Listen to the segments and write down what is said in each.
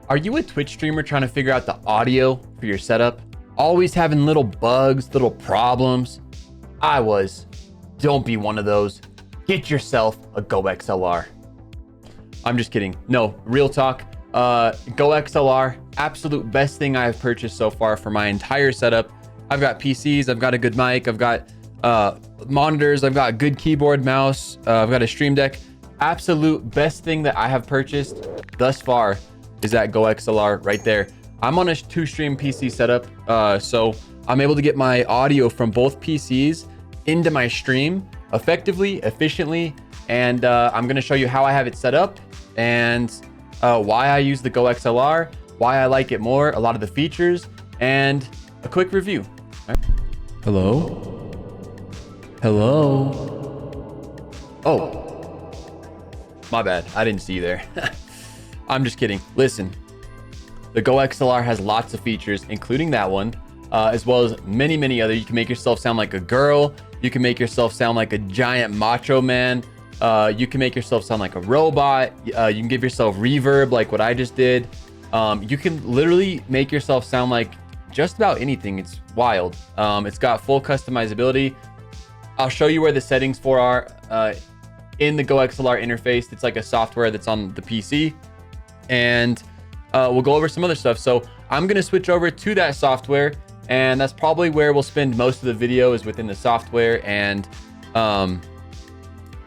Are you a Twitch streamer trying to figure out the audio for your setup? Always having little bugs, little problems? I was. Don't be one of those. Get yourself a GOXLR. I'm just kidding. No, real talk. GOXLR, absolute best thing I've purchased so far for my entire setup. I've got PCs, I've got a good mic, I've got monitors, I've got a good keyboard, mouse, I've got a stream deck. Absolute best thing that I have purchased thus far is that GOXLR right there. I'm on a 2-stream PC setup, so I'm able to get my audio from both PCs into my stream effectively, efficiently, and I'm gonna show you how I have it set up and why I use the GOXLR, why I like it more, a lot of the features, and a quick review. Right. Hello? Hello? Oh, my bad. I didn't see you there. I'm just kidding. Listen, the GOXLR has lots of features, including that one, as well as many, many other. You can make yourself sound like a girl. You can make yourself sound like a giant macho man. You can make yourself sound like a robot. You can give yourself reverb like what I just did. You can literally make yourself sound like just about anything. It's wild. It's got full customizability. I'll show you where the settings for are in the GOXLR interface. It's like a software that's on the PC, and we'll go over some other stuff. So I'm going to switch over to that software, and that's probably where we'll spend most of the video, is within the software, and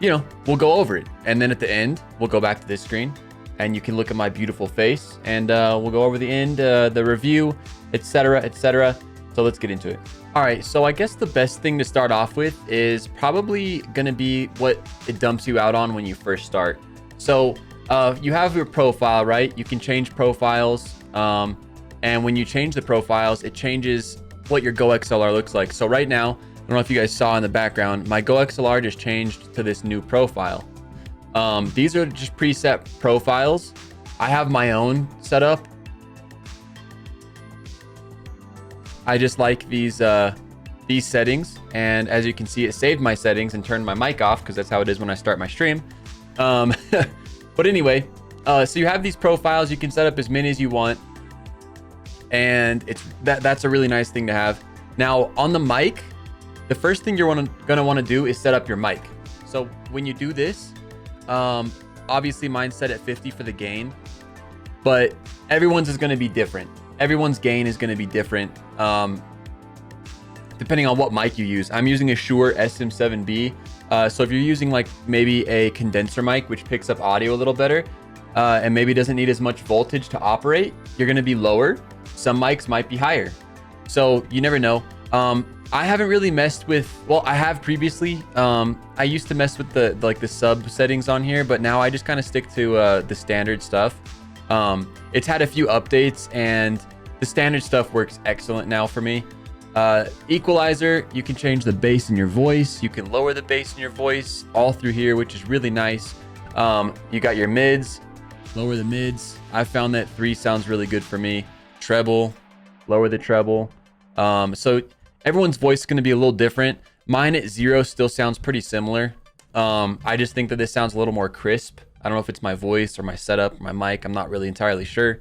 you know, we'll go over it. And then at the end, we'll go back to this screen and you can look at my beautiful face, and we'll go over the end, the review, etc., etc. So let's get into it. All right, so I guess the best thing to start off with is probably going to be what it dumps you out on when you first start. So you have your profile, right? You can change profiles. And when you change the profiles, it changes what your GOXLR looks like. So right now, I don't know if you guys saw in the background, my GOXLR just changed to this new profile. These are just preset profiles. I have my own setup. I just like these settings, and as you can see, it saved my settings and turned my mic off, because that's how it is when I start my stream. But anyway, so you have these profiles. You can set up as many as you want, and that's a really nice thing to have. Now on the mic, the first thing you're gonna want to do is set up your mic. So when you do this, obviously mine's set at 50 for the gain, but everyone's is going to be different. Everyone's gain is going to be different, depending on what mic you use. I'm using a Shure SM7B. So if you're using like maybe a condenser mic, which picks up audio a little better, and maybe doesn't need as much voltage to operate, you're going to be lower. Some mics might be higher. So you never know. I haven't really messed with, well, I have previously. I used to mess with the sub settings on here, but now I just kind of stick to the standard stuff. It's had a few updates, and the standard stuff works excellent now for me. Equalizer, you can change the bass in your voice. You can lower the bass in your voice all through here, which is really nice. You got your mids, lower the mids. I found that 3 sounds really good for me. Treble, lower the treble. So everyone's voice is going to be a little different. Mine at 0 still sounds pretty similar. I just think that this sounds a little more crisp. I don't know if it's my voice or my setup, or my mic. I'm not really entirely sure.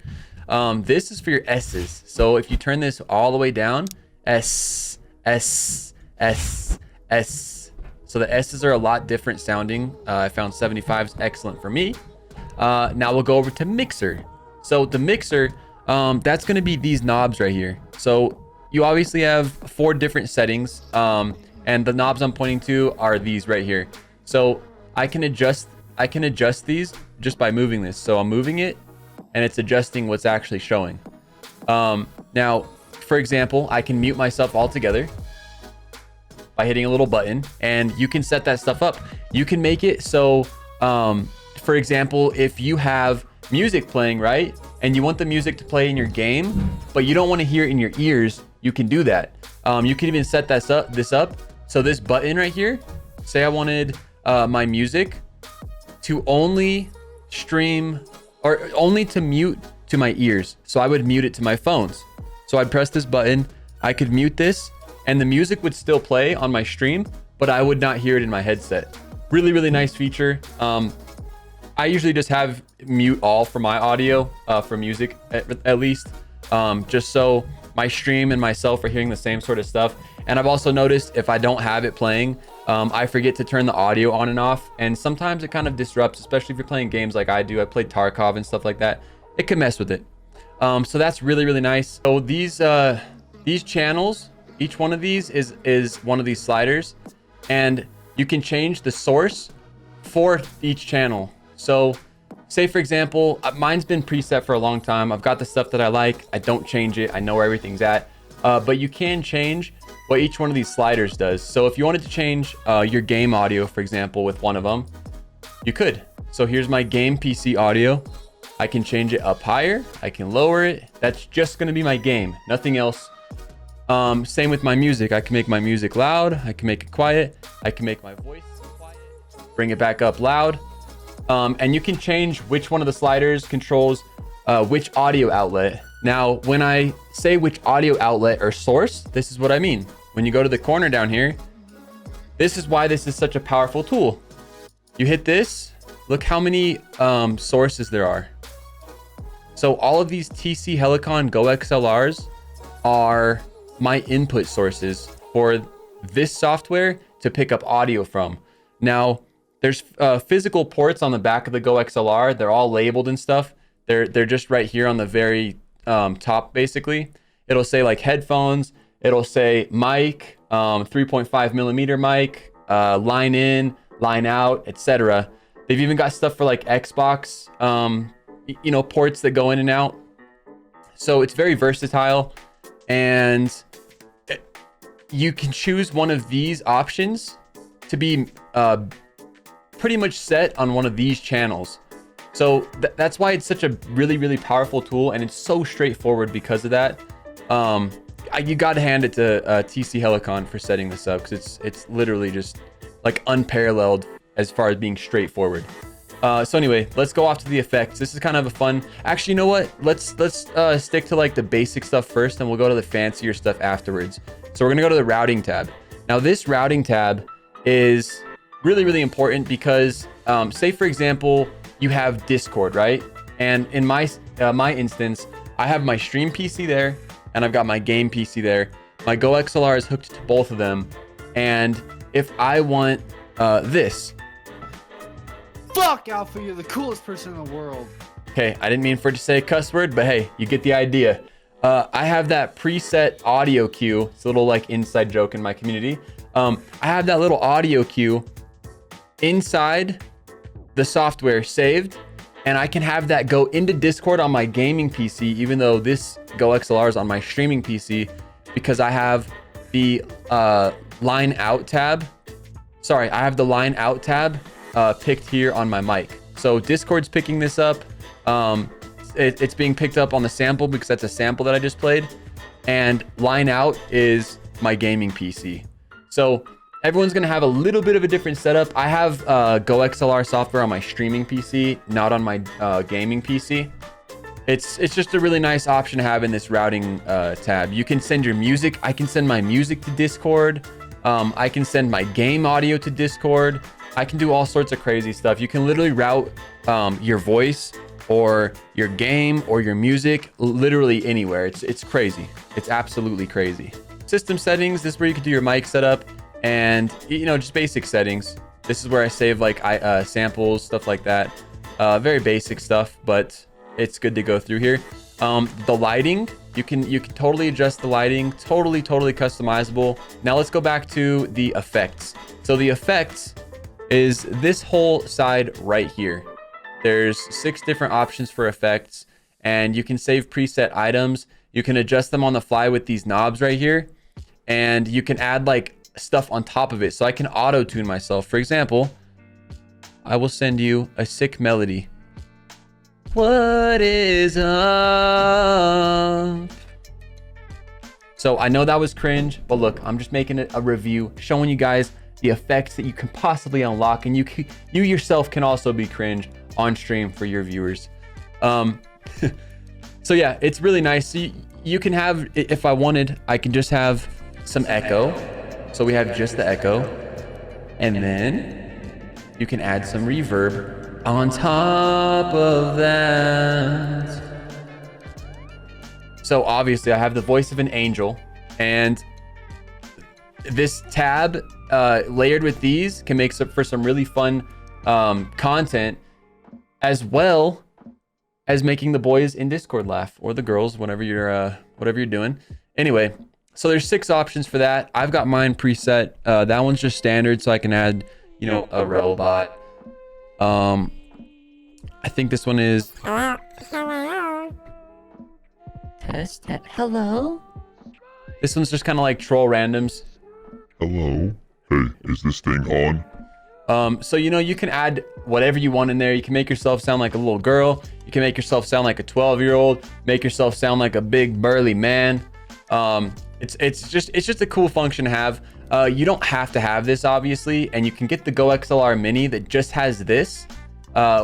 This is for your S's. So if you turn this all the way down, S, S, S, S. So the S's are a lot different sounding. I found 75 is excellent for me. Now we'll go over to mixer. So the mixer, that's going to be these knobs right here. So you obviously have 4 different settings, and the knobs I'm pointing to are these right here. So I can adjust these just by moving this. So I'm moving it, and it's adjusting what's actually showing. Now, for example, I can mute myself altogether by hitting a little button, and you can set that stuff up. You can make it so, for example, if you have music playing, right, and you want the music to play in your game, but you don't want to hear it in your ears, you can do that. You can even set this up. So this button right here, say I wanted my music to only stream, or only to mute to my ears. So I would mute it to my phones. So I'd press this button, I could mute this, and the music would still play on my stream, but I would not hear it in my headset. Really, really nice feature. I usually just have mute all for my audio, for music at least, just so my stream and myself are hearing the same sort of stuff. And I've also noticed if I don't have it playing, I forget to turn the audio on and off. And sometimes it kind of disrupts, especially if you're playing games like I do. I play Tarkov and stuff like that. It can mess with it. So that's really, really nice. So these channels, each one of these is one of these sliders, and you can change the source for each channel. So say for example, mine's been preset for a long time. I've got the stuff that I like. I don't change it. I know where everything's at. But you can change what each one of these sliders does. So if you wanted to change your game audio, for example, with one of them, you could. So here's my game PC audio. I can change it up higher. I can lower it. That's just going to be my game, nothing else. Same with my music. I can make my music loud. I can make it quiet. I can make my voice quiet, bring it back up loud. And you can change which one of the sliders controls which audio outlet. Now, when I say which audio outlet or source, this is what I mean. When you go to the corner down here, this is why this is such a powerful tool. You hit this, look how many sources there are. So all of these TC Helicon GOXLRs are my input sources for this software to pick up audio from. Now, there's physical ports on the back of the GOXLR. They're all labeled and stuff. They're just right here on the very top, basically. It'll say like headphones. It'll say mic, 3.5 millimeter mic, line in, line out, etc. They've even got stuff for like Xbox, ports that go in and out. So it's very versatile, and you can choose one of these options to be pretty much set on one of these channels. So that's why it's such a really, really powerful tool, and it's so straightforward because of that. You got to hand it to TC Helicon for setting this up, because it's literally just like unparalleled as far as being straightforward. So anyway, let's go off to the effects. This is kind of a fun. Actually, you know what? Let's stick to like the basic stuff first, and we'll go to the fancier stuff afterwards. So we're gonna go to the routing tab. Now this routing tab is really, really important because say for example, you have Discord, right? And in my instance, I have my stream PC there, and I've got my game PC there. My GoXLR is hooked to both of them. And if I want this. Fuck, Alpha, you're the coolest person in the world. Okay, I didn't mean for it to say a cuss word, but hey, you get the idea. I have that preset audio cue. It's a little like inside joke in my community. I have that little audio cue inside the software saved, and I can have that go into Discord on my gaming PC, even though this GoXLR is on my streaming PC, because I have the line out tab. Sorry, I have the line out tab picked here on my mic. So Discord's picking this up. It's being picked up on the sample because that's a sample that I just played. And line out is my gaming PC. So everyone's going to have a little bit of a different setup. I have GoXLR software on my streaming PC, not on my gaming PC. It's just a really nice option to have in this routing tab. You can send your music. I can send my music to Discord. I can send my game audio to Discord. I can do all sorts of crazy stuff. You can literally route your voice or your game or your music literally anywhere. It's crazy. It's absolutely crazy. System settings, this is where you can do your mic setup and just basic settings. This is where I save like samples, stuff like that. Very basic stuff, but it's good to go through here. The lighting, you can totally adjust the lighting, totally customizable. Now let's go back to the effects. So the effects is this whole side right here. There's 6 different options for effects, and you can save preset items. You can adjust them on the fly with these knobs right here, and you can add like stuff on top of it. So I can auto tune myself. For example, I will send you a sick melody. What is up? So I know that was cringe, but look, I'm just making it a review, showing you guys the effects that you can possibly unlock, and you yourself can also be cringe on stream for your viewers. So yeah, it's really nice. So you can have, if I wanted, I can just have some echo. So we have just the echo, and then you can add some reverb. On top of that, so obviously I have the voice of an angel, and this tab layered with these can make for some really fun content, as well as making the boys in Discord laugh, or the girls, whatever you're doing. Anyway, so there's 6 options for that. I've got mine preset. That one's just standard, so I can add, you know, a robot. I think this one is Test. Hello. this one's just kind of like troll randoms. Hello? Hey, is this thing on? So, you know, you can add whatever you want in there. You can make yourself sound like a little girl. You can make yourself sound like a 12-year-old. Make yourself sound like a big burly man. It's just a cool function to have. You don't have to have this, obviously, and you can get the GOXLR Mini that just has this,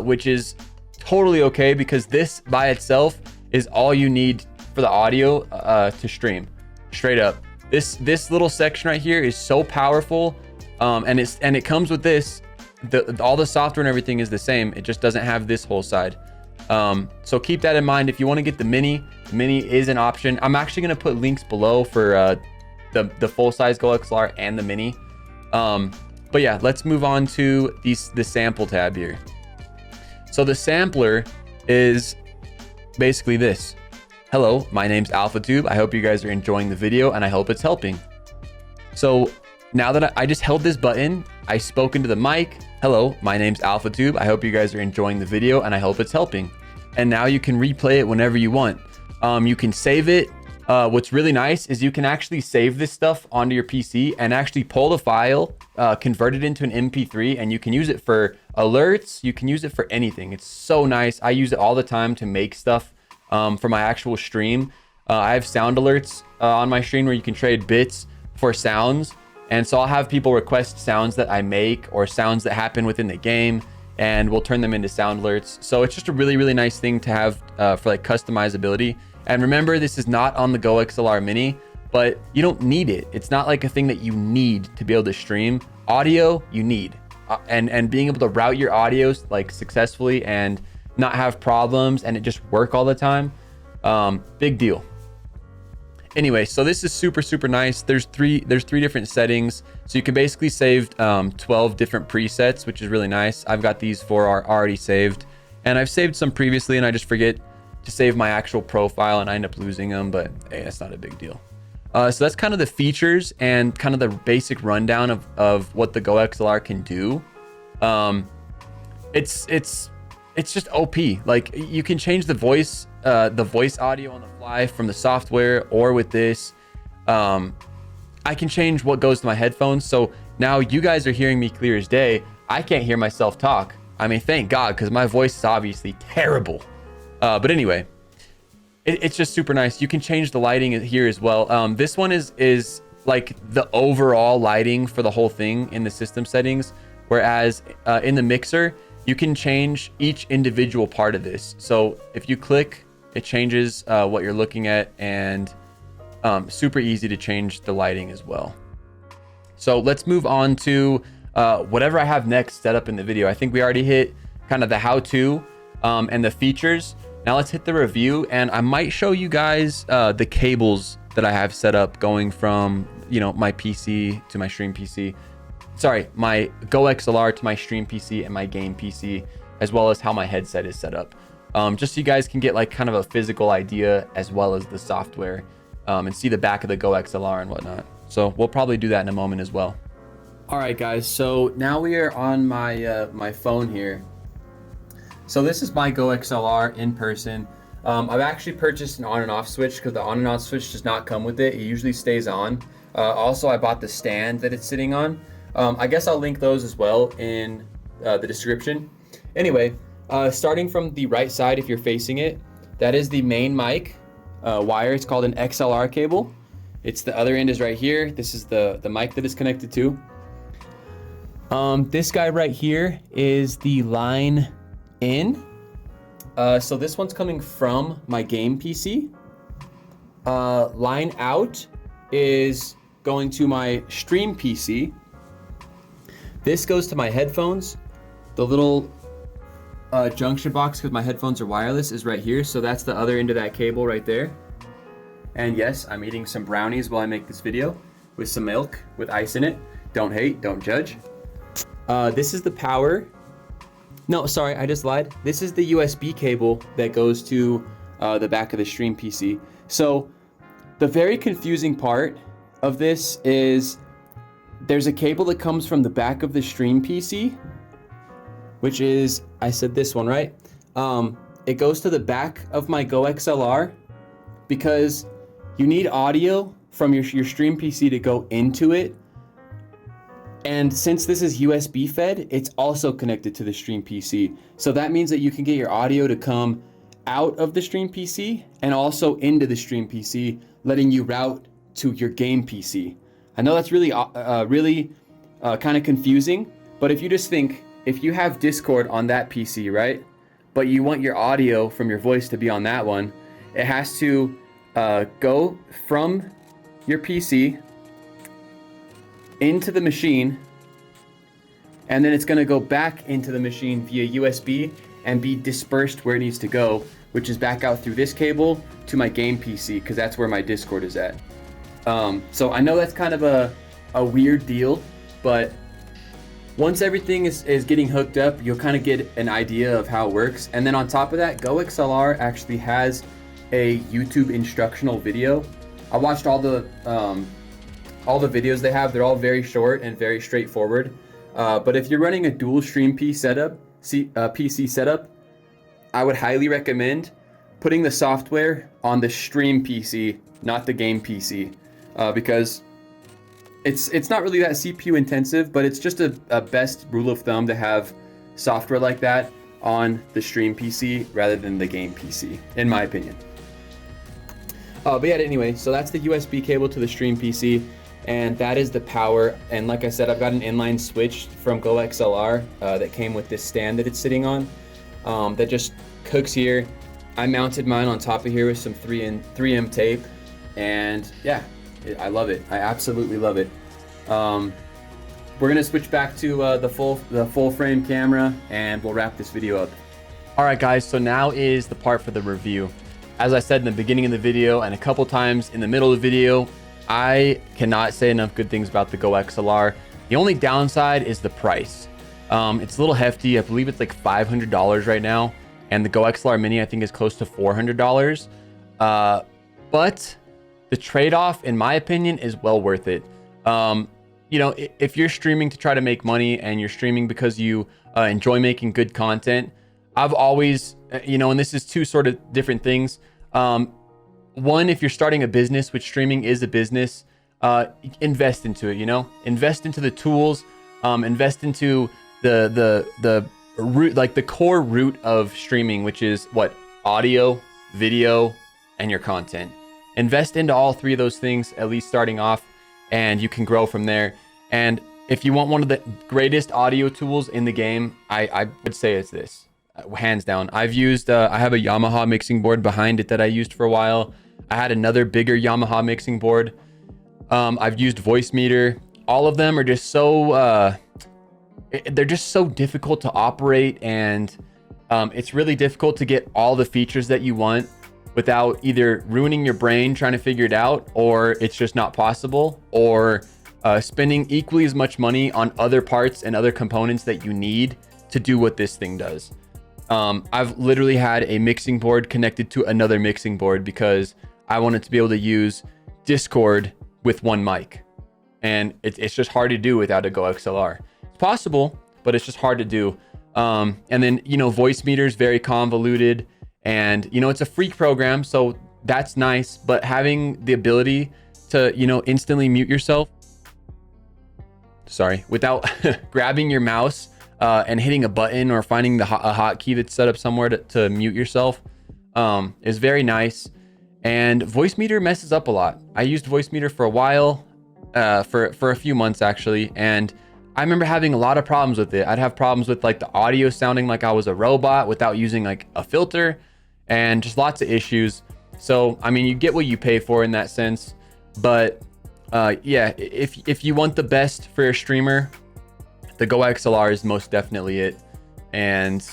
which is totally okay, because this by itself is all you need for the audio to stream. Straight up. This little section right here is so powerful, and it comes with this. All the software and everything is the same. It just doesn't have this whole side. So keep that in mind. If you want to get the Mini is an option. I'm actually going to put links below for the full-size GOXLR and the Mini. But yeah, let's move on to the sample tab here. So the sampler is basically this. Hello, my name's AlphaTube. I hope you guys are enjoying the video, and I hope it's helping. So now that I just held this button, I spoke into the mic. Hello, my name's AlphaTube. I hope you guys are enjoying the video, and I hope it's helping. And now you can replay it whenever you want. You can save it. What's really nice is you can actually save this stuff onto your PC and actually pull the file, convert it into an MP3, and you can use it for alerts. You can use it for anything. It's so nice. I use it all the time to make stuff for my actual stream. I have sound alerts on my stream where you can trade bits for sounds. And so I'll have people request sounds that I make or sounds that happen within the game, and we'll turn them into sound alerts. So it's just a really, really nice thing to have for like customizability. And remember, this is not on the GOXLR Mini, but you don't need it. It's not like a thing that you need to be able to stream. Audio, you need. And being able to route your audios like successfully and not have problems and it just work all the time, big deal. Anyway, so this is super, super nice. There's three different settings. So you can basically save 12 different presets, which is really nice. I've got these 4 are already saved, and I've saved some previously and I just forget to save my actual profile and I end up losing them, but hey, that's not a big deal. So that's kind of the features and kind of the basic rundown of what the GOXLR can do. It's just OP. Like, you can change the voice audio on the fly from the software, or with this, I can change what goes to my headphones. So now you guys are hearing me clear as day. I can't hear myself talk. I mean, thank God, because my voice is obviously terrible. But anyway, it's just super nice. You can change the lighting here as well. This one is like the overall lighting for the whole thing in the system settings, whereas in the mixer, you can change each individual part of this. So if you click, it changes what you're looking at, and super easy to change the lighting as well. So let's move on to whatever I have next set up in the video. I think we already hit kind of the how-to and the features. Now let's hit the review, and I might show you guys the cables that I have set up going from, you know, my PC to my stream PC. Sorry, my GOXLR to my stream PC and my game PC, as well as how my headset is set up. Just so you guys can get like kind of a physical idea as well as the software, and see the back of the GOXLR and whatnot. So we'll probably do that in a moment as well. All right, guys. So now we are on my my phone here. So this is my GOXLR in person. I've actually purchased an on and off switch because the on and off switch does not come with it. It usually stays on. Also, I bought the stand that it's sitting on. I guess I'll link those as well in the description. Anyway, starting from the right side, if you're facing it, that is the main mic wire. It's called an XLR cable. It's the other end is right here. This is the mic that is connected to. This guy right here is the line in. So this one's coming from my game PC. Line out is going to my stream PC. This goes to my headphones. The little junction box, because my headphones are wireless, is right here. So that's the other end of that cable right there. And yes, I'm eating some brownies while I make this video with some milk with ice in it. Don't hate, don't judge. This is the power. No, sorry, I just lied. This is the USB cable that goes to the back of the stream PC. So the very confusing part of this is there's a cable that comes from the back of the stream PC, which is, I said this one, right? It goes to the back of my GOXLR because you need audio from your stream PC to go into it. And since this is USB fed, it's also connected to the stream PC. So that means that you can get your audio to come out of the stream PC and also into the stream PC, letting you route to your game PC. I know that's really kind of confusing, but if you just think, if you have Discord on that PC, right? But you want your audio from your voice to be on that one, it has to go from your PC into the machine, and then it's going to go back into the machine via USB and be dispersed where it needs to go, which is back out through this cable to my game PC, because that's where my Discord is at. So I know that's kind of a weird deal, but once everything is getting hooked up, you'll kind of get an idea of how it works. And then on top of that, GOXLR actually has a YouTube instructional video. I watched all the videos they have. They're all very short and very straightforward. But if you're running a dual stream PC setup, I would highly recommend putting the software on the stream PC, not the game PC, because it's not really that CPU intensive, but it's just a best rule of thumb to have software like that on the stream PC rather than the game PC, in my opinion. But yeah, anyway, so that's the USB cable to the stream PC, and that is the power. And like I said, I've got an inline switch from GOXLR that came with this stand that it's sitting on, that just hooks here. I mounted mine on top of here with some 3M tape, and yeah, I love it. I absolutely love it. We're gonna switch back to the full frame camera, and we'll wrap this video up. All right, guys. So now is the part for the review. As I said in the beginning of the video and a couple times in the middle of the video, I cannot say enough good things about the GOXLR. The only downside is the price. It's a little hefty. I believe it's like $500 right now, and the GOXLR Mini I think is close to $400. But the trade-off, in my opinion, is well worth it. You know, if you're streaming to try to make money and you're streaming because you enjoy making good content, I've always, you know, and this is two sort of different things. One, if you're starting a business, which streaming is a business, invest into it, you know, invest into the tools, invest into the root, like the core root of streaming, which is what? Audio, video, and your content. Invest into all three of those things, at least starting off, and you can grow from there. And if you want one of the greatest audio tools in the game, I would say it's this, hands down. I've used, I have a Yamaha mixing board behind it that I used for a while. I had another bigger Yamaha mixing board. I've used Voice Meter. All of them are just so, they're just so difficult to operate, and it's really difficult to get all the features that you want without either ruining your brain trying to figure it out, or it's just not possible, or spending equally as much money on other parts and other components that you need to do what this thing does. I've literally had a mixing board connected to another mixing board because I wanted to be able to use Discord with one mic, and it's just hard to do without a GOXLR. It's possible, but it's just hard to do. And then, you know, Voice Meter is very convoluted, and, you know, it's a free program, so that's nice, but having the ability to, you know, instantly mute yourself, without grabbing your mouse and hitting a button or finding a hotkey that's set up somewhere to mute yourself is very nice. And Voice Meter messes up a lot. I used Voice Meter for a while, for a few months actually, and I remember having a lot of problems with it. I'd have problems with like the audio sounding like I was a robot without using like a filter, and just lots of issues. So, I mean, you get what you pay for in that sense. But yeah, if you want the best for your streamer, the GOXLR is most definitely it. And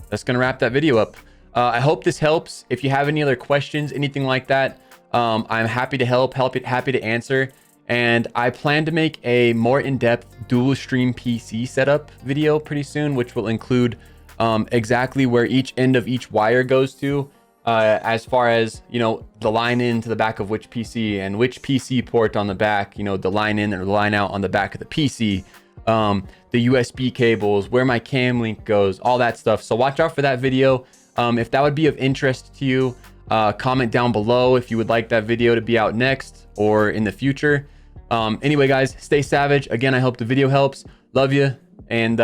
that's gonna wrap that video up. I hope this helps. If you have any other questions, anything like that, I'm happy to help, happy to answer. And I plan to make a more in-depth dual stream PC setup video pretty soon, which will include exactly where each end of each wire goes to, as far as, you know, the line in to the back of which PC and which PC port on the back, you know, the line in or the line out on the back of the PC, the USB cables, where my cam link goes, all that stuff. So watch out for that video. If that would be of interest to you, comment down below if you would like that video to be out next or in the future. Anyway, guys, stay savage. Again, I hope the video helps. Love you, and